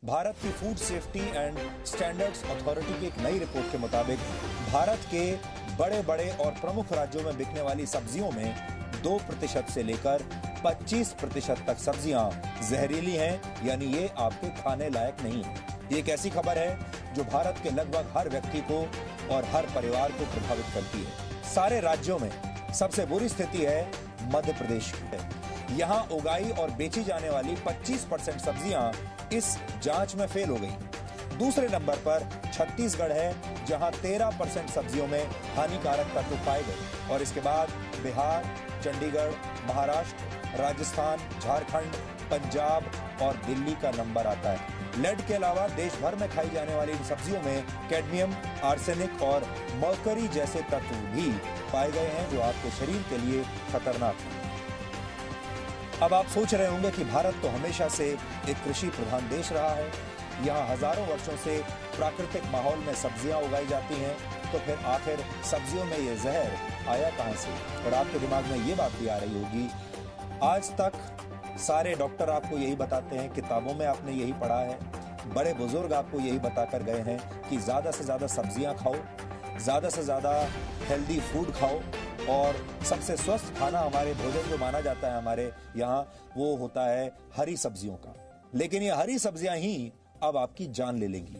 भारत की food safety and standards authority की एक नई रिपोर्ट के मुताबिक भारत के बड़े बड़े और प्रमुख राज्यों में बिकने वाली सब्जियों में 2% से लेकर 25% तक सब्जियां जहरीली हैं, यानी ये आपके खाने लायक नहीं है। ये एक ऐसी खबर है जो भारत के लगभग हर व्यक्ति को और हर परिवार को प्रभावित करती है। सारे राज्यों में सबसे बुरी स्थिति है मध्य प्रदेश की। यहाँ उगाई और बेची जाने वाली 25% सब्जियां इस जांच में फेल हो गई। दूसरे नंबर पर छत्तीसगढ़ है, जहां 13% सब्जियों में हानिकारक तत्व पाए गए, और इसके बाद बिहार, चंडीगढ़, महाराष्ट्र, राजस्थान, झारखंड, पंजाब और दिल्ली का नंबर आता है। लेड के अलावा देश भर में खाई जाने वाली इन सब्जियों में कैडमियम, आर्सेनिक और मर्करी जैसे तत्व भी पाए गए हैं, जो आपके शरीर के लिए खतरनाक है। अब आप सोच रहे होंगे कि भारत तो हमेशा से एक कृषि प्रधान देश रहा है, यहाँ हजारों वर्षों से प्राकृतिक माहौल में सब्जियां उगाई जाती हैं, तो फिर आखिर सब्जियों में ये जहर आया कहां से? और आपके दिमाग में ये बात भी आ रही होगी, आज तक सारे डॉक्टर आपको यही बताते हैं, किताबों में आपने यही पढ़ा है, बड़े बुजुर्ग आपको यही बताकर गए हैं कि ज्यादा से ज्यादा सब्जियां खाओ, ज्यादा से ज्यादा हेल्दी फूड खाओ, और सबसे स्वस्थ खाना हमारे भोजन जो माना जाता है हमारे यहाँ, वो होता है हरी सब्जियों का। लेकिन ये हरी सब्जियां ही अब आपकी जान ले लेंगी।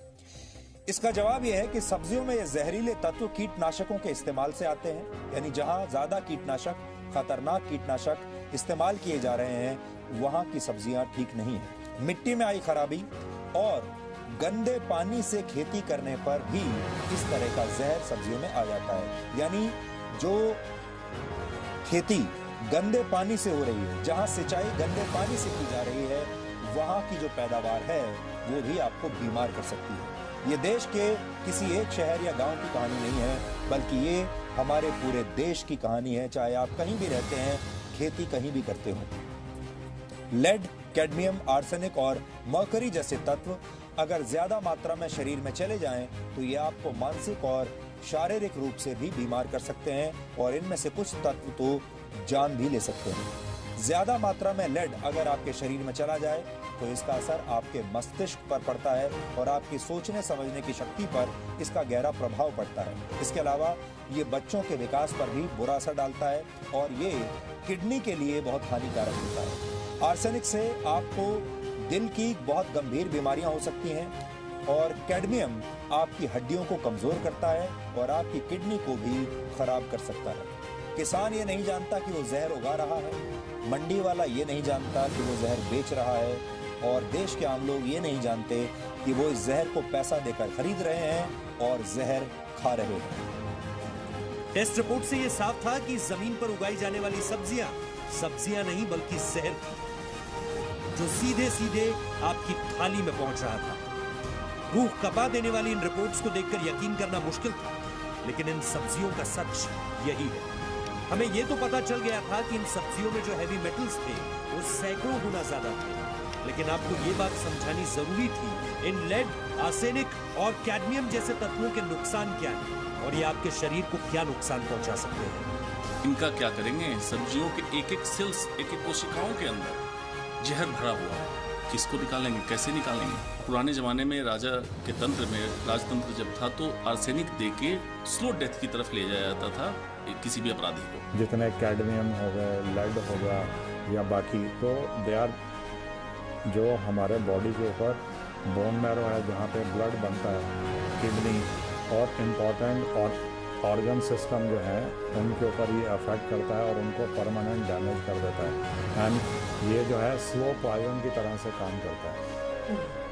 इसका जवाब यह है कि सब्जियों में ये जहरीले तत्व कीटनाशकों के इस्तेमाल से आते हैं, यानी जहां ज्यादा कीटनाशक, खतरनाक कीटनाशक इस्तेमाल किए जा रहे हैं, वहां की सब्जियां ठीक नहीं है। मिट्टी में आई खराबी और गंदे पानी से खेती करने पर भी इस तरह का जहर सब्जियों में आ जाता है। यानी जो खेती गंदे पानी से हो रही है, जहां सिंचाई गंदे पानी से की जा रही है, वहां की जो पैदावार है वो भी आपको बीमार कर सकती है। ये देश के किसी एक शहर या गांव की कहानी नहीं है, बल्कि ये हमारे पूरे देश की कहानी है, चाहे आप कहीं भी रहते हैं, खेती कहीं भी करते हो। लेड, कैडमियम, आर्सेनिक और मर्करी जैसे तत्व अगर ज्यादा मात्रा में शरीर में चले जाएं, तो ये आपको मानसिक और शारीरिक रूप से भी बीमार कर सकते हैं, और इनमें से कुछ तत्व तो जान भी ले सकते हैं। ज्यादा मात्रा में लेड अगर आपके शरीर में चला जाए, तो इसका असर आपके मस्तिष्क पर पड़ता है और आपकी सोचने समझने की शक्ति पर इसका गहरा प्रभाव पड़ता है। इसके अलावा ये बच्चों के विकास पर भी बुरा असर डालता है, और ये किडनी के लिए बहुत हानिकारक होता है। आर्सेनिक से आपको दिल की बहुत गंभीर बीमारियां हो सकती हैं, और कैडमियम आपकी हड्डियों को कमजोर करता है और आपकी किडनी को भी खराब कर सकता है। किसान ये नहीं जानता कि वो जहर उगा रहा है, मंडी वाला ये नहीं जानता कि वो जहर बेच रहा है, और देश के आम लोग ये नहीं जानते कि वो इस जहर को पैसा देकर खरीद रहे हैं और जहर खा रहे हैं। टेस्ट रिपोर्ट से ये साफ था कि जमीन पर उगाई जाने वाली सब्जियां नहीं बल्कि जहर थी, जो सीधे सीधे आपकी थाली में पहुंच रहा था। रूह कपा देने वाली इन रिपोर्ट्स को देखकर यकीन करना मुश्किल था, लेकिन इन सब्जियों का सच यही है। हमें यह तो पता चल गया था कि इन सब्जियों में जो हैवी मेटल्स थे वो सैकड़ों गुना ज्यादा थे, लेकिन आपको ये बात समझानी जरूरी थी इन लेड, आर्सेनिक और कैडमियम जैसे तत्वों के नुकसान क्या है, और ये आपके शरीर को क्या नुकसान पहुंचा सकते हैं। इनका क्या करेंगे? सब्जियों के एक एक सेल्स, एक एक कोशिकाओं के अंदर जहर भरा हुआ है, किसको निकालेंगे, कैसे निकालेंगे? पुराने जमाने में राजा के तंत्र में, राजतंत्र जब था, तो आर्सेनिक देके स्लो डेथ की तरफ ले जाया जाता था किसी भी अपराधी को। जितने कैडमियम हो गए, लेड हो गया या बाकी, तो दे आर जो हमारे बॉडी के ऊपर बोन मैरो है, जहाँ पे ब्लड बनता है, किडनी और इम्पॉर्टेंट और ऑर्गन सिस्टम जो है, उनके ऊपर ये अफेक्ट करता है और उनको परमानेंट डैमेज कर देता है। एंड ये जो है स्लो पॉइजन की तरह से काम करता है,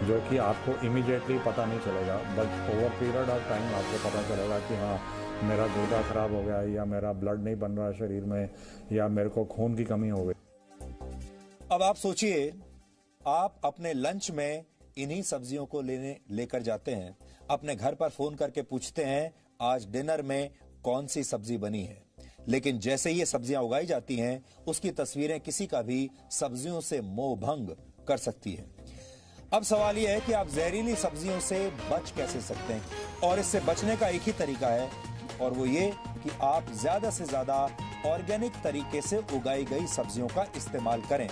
जो कि आपको इमीडिएटली पता नहीं चलेगा, but over period of time आपको पता चलेगा कि हाँ, मेरा गुर्दा खराब हो गया, या मेरा ब्लड नहीं बन रहा शरीर में, या मेरे को खून की कमी हो गई। अब आप सोचिए, आप अपने लंच में इन्हीं सब्जियों को लेकर जाते हैं, अपने घर पर फोन करके पूछते हैं आज डिनर में कौन सी सब्जी बनी है, लेकिन जैसे ही ये सब्जियां उगाई जाती हैं, उसकी तस्वीरें किसी का भी सब्जियों से मोह भंग कर सकती है। अब सवाल यह है कि आप जहरीली सब्जियों से बच कैसे सकते हैं, और इससे बचने का एक ही तरीका है, और वो ये कि आप ज्यादा से ज्यादा ऑर्गेनिक तरीके से उगाई गई सब्जियों का इस्तेमाल करें।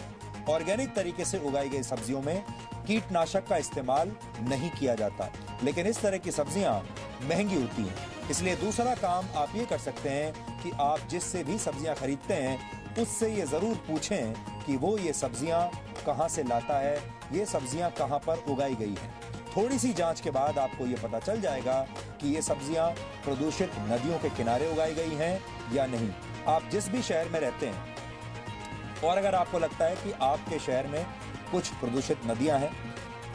ऑर्गेनिक तरीके से उगाई गई सब्जियों में कीटनाशक का इस्तेमाल नहीं किया जाता। लेकिन इस तरह की सब्जियां महंगी होती हैं, इसलिए दूसरा काम आप ये कर सकते हैं कि आप जिससे भी सब्जियां खरीदते हैं उससे ये जरूर पूछें कि वो ये सब्जियां कहां से लाता है, ये सब्जियां कहां पर उगाई गई हैं। थोड़ी सी जांच के बाद आपको ये पता चल जाएगा कि ये सब्जियां प्रदूषित नदियों के किनारे उगाई गई हैं या नहीं। आप जिस भी शहर में रहते हैं और अगर आपको लगता है कि आपके शहर में कुछ प्रदूषित नदियां हैं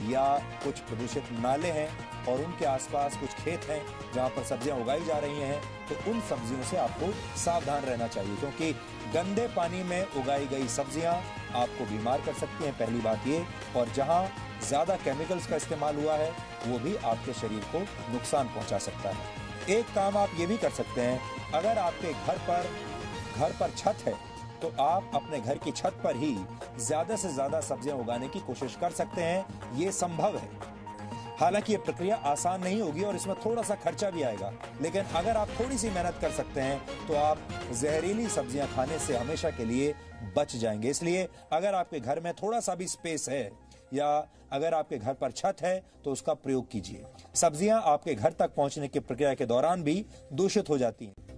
या कुछ प्रदूषित नाले हैं और उनके आसपास कुछ खेत हैं जहां पर सब्जियां उगाई जा रही हैं, तो उन सब्जियों से आपको सावधान रहना चाहिए, क्योंकि गंदे पानी में उगाई गई सब्जियां आपको बीमार कर सकती हैं, पहली बात ये। और जहां ज्यादा केमिकल्स का इस्तेमाल हुआ है वो भी आपके शरीर को नुकसान पहुंचा सकता है। एक काम आप ये भी कर सकते हैं, अगर आपके घर पर छत है तो आप अपने घर की छत पर ही ज्यादा से ज्यादा सब्जियां उगाने की कोशिश कर सकते हैं। ये संभव है। हालांकि ये प्रक्रिया आसान नहीं होगी और इसमें थोड़ा सा खर्चा भी आएगा, लेकिन अगर आप थोड़ी सी मेहनत कर सकते हैं तो आप जहरीली सब्जियां खाने से हमेशा के लिए बच जाएंगे। इसलिए अगर आपके घर में थोड़ा सा भी स्पेस है या अगर आपके घर पर छत है तो उसका प्रयोग कीजिए। सब्जियां आपके घर तक पहुंचने की प्रक्रिया के दौरान भी दूषित हो जाती हैं।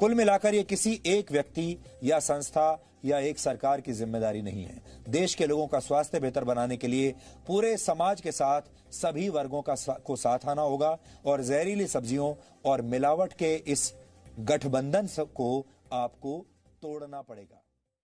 कुल मिलाकर ये किसी एक व्यक्ति या संस्था या एक सरकार की जिम्मेदारी नहीं है। देश के लोगों का स्वास्थ्य बेहतर बनाने के लिए पूरे समाज के साथ सभी वर्गों को साथ आना होगा और जहरीली सब्जियों और मिलावट के इस गठबंधन को आपको तोड़ना पड़ेगा।